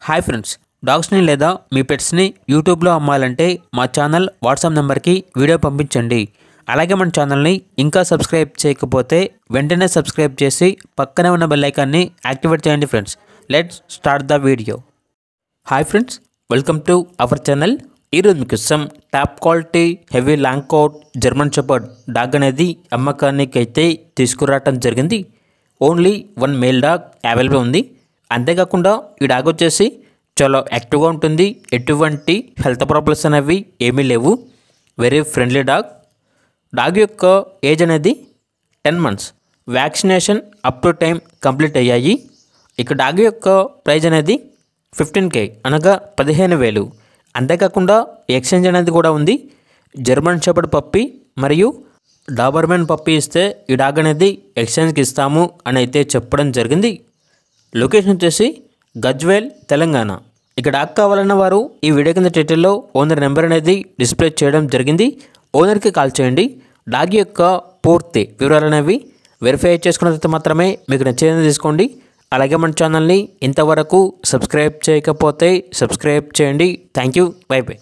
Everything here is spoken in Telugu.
హాయ్ ఫ్రెండ్స్, డాగ్స్ని లేదా మీ పెట్స్ని యూట్యూబ్లో అమ్మాలంటే మా ఛానల్ వాట్సాప్ నెంబర్కి వీడియో పంపించండి. అలాగే మన ఛానల్ని ఇంకా సబ్స్క్రైబ్ చేయకపోతే వెంటనే సబ్స్క్రైబ్ చేసి పక్కనే ఉన్న బెల్ ఐకాన్ని యాక్టివేట్ చేయండి. Friends, let's start the video. Hi friends, welcome to our channel. ఈరోజు మీకోసం top quality heavy long coat German shepherd dog అనేది అమ్మకానికి అయితే తీసుకురావటం జరిగింది. ఓన్లీ 1 మేల్ డాగ్ అవైలబుల్ ఉంది. అంతేకాకుండా ఈ డాగ్ వచ్చేసి చాలా యాక్టివ్గా ఉంటుంది. ఎటువంటి హెల్త్ ప్రాబ్లమ్స్ అనేవి ఏమీ లేవు. Very friendly dog. డాగ్ యొక్క ఏజ్ అనేది 10 months. Vaccination up to time complete అయ్యాయి. ఇక డాగ్ యొక్క ప్రైజ్ అనేది 15K అనగా 15,000. అంతేకాకుండా ఎక్స్చేంజ్ అనేది కూడా ఉంది. జర్మన్ షెపర్డ్ పప్పీ మరియు డాబర్మెన్ పప్పీ ఇస్తే ఈ డాగ్ అనేది ఎక్స్చేంజ్కి ఇస్తాము అని అయితే చెప్పడం జరిగింది. లొకేషన్ వచ్చేసి గజ్వేల్, తెలంగాణ. ఇక డాగ్ కావాలన్న వారు ఈ వీడియో కింద టైటిల్లో ఓనర్ నెంబర్ అనేది డిస్ప్లే చేయడం జరిగింది. ఓనర్కి కాల్ చేయండి. డాగ్ యొక్క పూర్తి వివరాలు అనేవి వెరిఫై చేసుకున్న తర్వాత మాత్రమే మీకు నచ్చేది తీసుకోండి. అలాగే మన ఛానల్ని ఇంతవరకు సబ్స్క్రైబ్ చేయకపోతే సబ్స్క్రైబ్ చేయండి. Thank you. By by.